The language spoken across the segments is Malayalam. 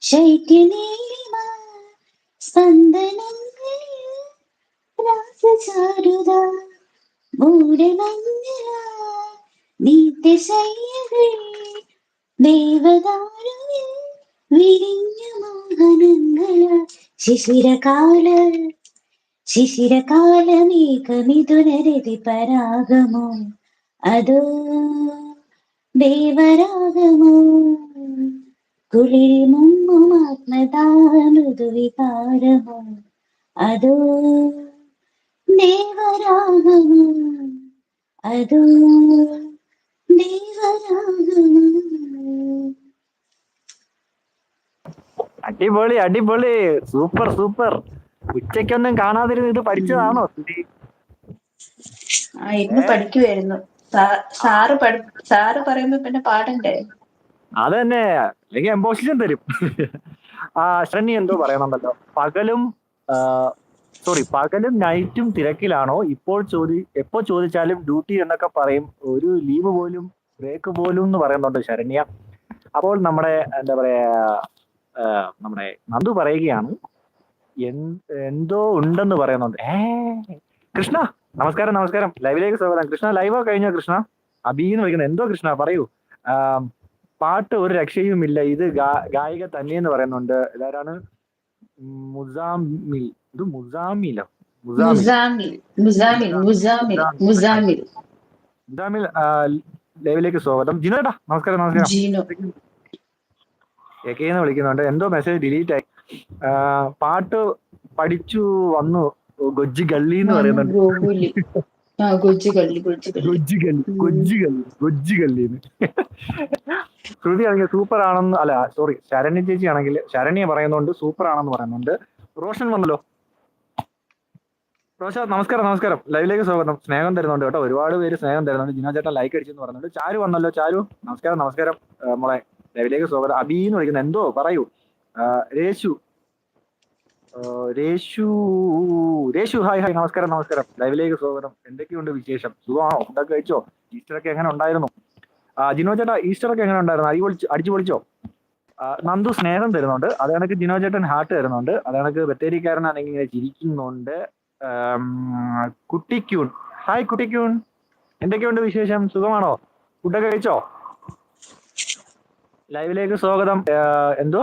ശൈത്യനീലിമ സ്പന്ദനങ്ങളിൽ രാസചാരുത മൂടമഞ്ഞള നിത്യശയ്യകൾ ദേവദാരുവിൽ വിരിഞ്ഞ മോഹനങ്ങള ശിശിരകാല ശിശിരകാലമേഘമിഥുനരതി പരാഗമോ അതോ ദേവരാഗമോ കുളിർ മുങ്ങും ആത്മതാമൃദുവികാരമോ അതോ ദേവരാഗമോ അതോ ദേവരാഗമോ. അടിപൊളി അടിപൊളി, സൂപ്പർ സൂപ്പർ. ഉച്ചയ്ക്കൊന്നും കാണാതിരുന്ന് ഇത് പഠിച്ചതാണോ? ഇന്ന് പഠിക്കുവായിരുന്നു. സാറ് പറയുമ്പോ പിന്നെ പാടണ്ടേ. അത് തന്നെ, അല്ലെങ്കിൽ എംബോസിഷൻ തരും. ശരണി എന്തോ പറയണമല്ലോ, പകലും നൈറ്റും തിരക്കിലാണോ? എപ്പോ ചോദിച്ചാലും ഡ്യൂട്ടി എന്നൊക്കെ പറയും, ഒരു ലീവ് പോലും ബ്രേക്ക് പോലും എന്ന് പറയുന്നുണ്ട് ശരണ്യ. അപ്പോൾ നമ്മുടെ എന്താ പറയാ, നമ്മുടെ നന്ദു പറയുകയാണ് എന്തോ ഉണ്ടെന്ന് പറയുന്നുണ്ട്. കൃഷ്ണ നമസ്കാരം നമസ്കാരം, ലൈവിലേക്ക് സ്വാഗതം. കൃഷ്ണ ലൈവോ കഴിഞ്ഞോ? കൃഷ്ണ അബീന്ന് വിളിക്കുന്നത് എന്തോ. കൃഷ്ണ പറയൂ. പാട്ട് ഒരു രക്ഷയുമില്ല, ഇത് ഗായിക തന്നെയെന്ന് പറയുന്നുണ്ട്. ഇതാരാണ്? മുസാമിൽ. ഇത് മുസാമിലോ? മുസാമിൽ ലൈവിലേക്ക് സ്വാഗതം. ജിനോട്ടാ നമസ്കാരം നമസ്കാരം. എക്കെന്ന് വിളിക്കുന്നുണ്ട്, എന്തോ മെസ്സേജ് ഡിലീറ്റ് ആയി. പാട്ട് പഠിച്ചു വന്നു ഗൊജ്ജി ഗള്ളി എന്ന് പറയുന്നുണ്ട്. ഗൊജ്ജി ഗള്ളിന്ന്. ശ്രുതി ആണെങ്കിൽ സൂപ്പർ ആണെന്ന്, അല്ല സോറി, ശരണ്യ ചേച്ചി ആണെങ്കിൽ ശരണ്യ പറയുന്നുണ്ട് സൂപ്പർ ആണെന്ന് പറയുന്നുണ്ട്. റോഷൻ വന്നല്ലോ. റോഷ നമസ്കാരം നമസ്കാരം, ലൈവിലേക്ക് സ്വാഗതം. സ്നേഹം തരുന്നുണ്ട് കേട്ടോ, ഒരുപാട് പേര് സ്നേഹം തരുന്നുണ്ട്. ജിനോ ചേട്ടൻ ലൈക്ക് അടിച്ചെന്ന് പറയുന്നുണ്ട്. ചാരു വന്നല്ലോ. ചാരു നമസ്കാരം നമസ്കാരം മോളെ, ലൈവിലേക്ക് സ്വാഗതം. അബീന്ന് വിളിക്കുന്നത് എന്തോ പറയൂ. രേഷു ഹായ് ഹായ്, നമസ്കാരം നമസ്കാരം, ലൈവിലേക്ക് സ്വാഗതം. എന്തൊക്കെയുണ്ട് വിശേഷം? സുഖമാണോ? ഫുഡൊക്കെ കഴിച്ചോ? ഈസ്റ്ററൊക്കെ എങ്ങനെ ഉണ്ടായിരുന്നു? ജിനോ ചേട്ടാ ഈസ്റ്ററൊക്കെ എങ്ങനെ ഉണ്ടായിരുന്നു? അടിച്ചു പൊളിച്ചോ? നന്ദു സ്നേഹം തരുന്നുണ്ട്. അത് കണക്ക് ജിനോ ചേട്ടൻ ഹാർട്ട് തരുന്നുണ്ട്. അത് കണക്ക് ബത്തേരിക്കാരനാണെങ്കിൽ ഇങ്ങനെ ചിരിക്കുന്നുണ്ട്. കുട്ടിക്യൂൺ ഹായ് കുട്ടിക്യൂൺ, എന്തൊക്കെയുണ്ട് വിശേഷം? സുഖമാണോ? ഫുഡൊക്കെ കഴിച്ചോ? ലൈവിലേക്ക് സ്വാഗതം. എന്തോ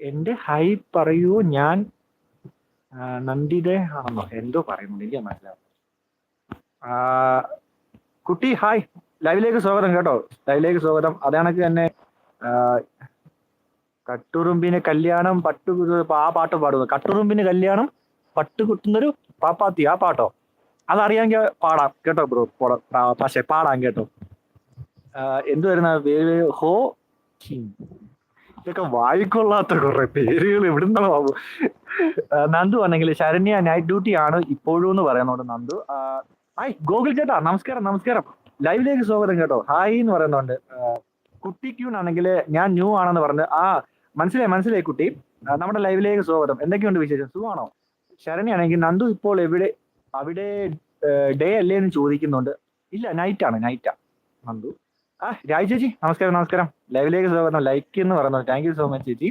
എന്റെ ഹൈ പറയൂ, ഞാൻ നന്ദിതേ ആണെന്നോ എന്തോ പറയുന്നുണ്ട്, എനിക്ക് മനസ്സിലാവും. കുട്ടി ഹായ്, ലൈവിലേക്ക് സ്വാഗതം കേട്ടോ, ലൈവിലേക്ക് സ്വാഗതം. അതേണക്ക് തന്നെ കട്ടുറുമ്പിന് കല്യാണം ആ പാട്ട് പാടുന്നു. കട്ടുറുമ്പിന് കല്യാണം പട്ടുകുട്ടുന്നൊരു പാപ്പാത്തി, ആ പാട്ടോ? അതറിയാമെങ്കിൽ പാടാം കേട്ടോ ബ്രോ. പക്ഷെ പാടാം കേട്ടോ. എന്ത് വരുന്ന ഹോ, ഇതൊക്കെ വായിക്കൊള്ളാത്ത കുറെ പേരുകൾ എവിടുന്നാവും. നന്ദു ആണെങ്കിൽ ശരണ്യ നൈറ്റ് ഡ്യൂട്ടി ആണ് ഇപ്പോഴും എന്ന് പറയുന്നുണ്ട് നന്ദു. ഹായ് ഗോകുൽ ചേട്ടാ നമസ്കാരം നമസ്കാരം, ലൈവിലേക്ക് സ്വാഗതം കേട്ടോ. ഹായ് എന്ന് പറയുന്നുണ്ട്. കുട്ടി ക്യൂൺ ആണെങ്കിൽ ഞാൻ ന്യൂ ആണെന്ന് പറഞ്ഞു. മനസ്സിലായി കുട്ടി. നമ്മുടെ ലൈവിലേക്ക് സ്വാഗതം. എന്തൊക്കെയുണ്ട് വിശേഷം? സുഖമാണോ? ശരണ്യാണെങ്കിൽ നന്ദു ഇപ്പോൾ അവിടെ ഡേ അല്ലേ എന്ന് ചോദിക്കുന്നുണ്ട്. ഇല്ല, നൈറ്റാ നന്ദു. രാജ് ചേച്ചി നമസ്കാരം നമസ്കാരം, ലൈവിലേക്ക് സ്വാഗതം. ലൈക്ക് എന്ന് പറയുന്നത് താങ്ക് യു സോ മച്ച് ചേച്ചി.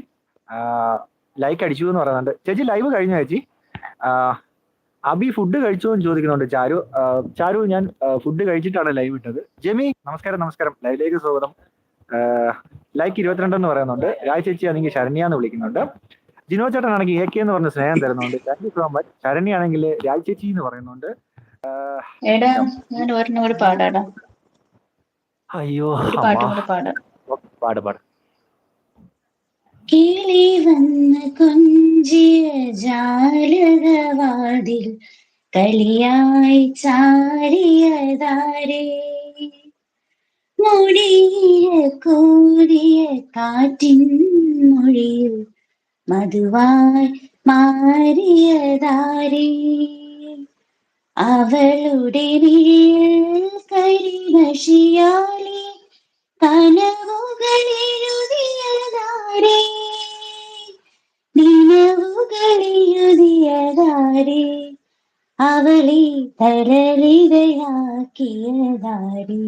ലൈക്ക് അടിച്ചു എന്ന് പറയുന്നുണ്ട്. ചേച്ചി ലൈവ് കഴിഞ്ഞു ചേച്ചി. അബി ഫുഡ് കഴിച്ചോ എന്ന് ചോദിക്കുന്നുണ്ട്. ചാരു ഞാൻ ഫുഡ് കഴിച്ചിട്ടാണ് ലൈവ് ഇട്ടത്. ജെമി നമസ്കാരം നമസ്കാരം, ലൈവിലേക്ക് സ്വാഗതം. ലൈക്ക് 22 എന്ന് പറയുന്നുണ്ട്. രാജ് ചേച്ചി ആണെങ്കിൽ ശരണ്യ എന്ന് വിളിക്കുന്നുണ്ട്. ജിനോ ചേട്ടൻ ആണെങ്കിൽ AK എന്ന് പറഞ്ഞ സ്നേഹം തരുന്നുണ്ട്. Thank you so much. Saranya ആണെങ്കിൽ രാജ് ചേച്ചി എന്ന് പറയുന്നുണ്ട്. അയ്യോ പാട്. കിളി വന്ന കൊഞ്ചിയ ജാലകവാതിൽ കളിയായി ചാരിയതാരേ, മുടിയ കൂടിയ കാറ്റിൻ മൊഴിയിൽ മധുവായി മാറിയതാരേ, അവളുടെ വിഴിയിൽ കരിമഷിയാലി കനവുകളെഴുതിയതാരേ, നിലവുകളെഴുതിയതാരേ, അവളെ തരളിതയാക്കിയതാരേ.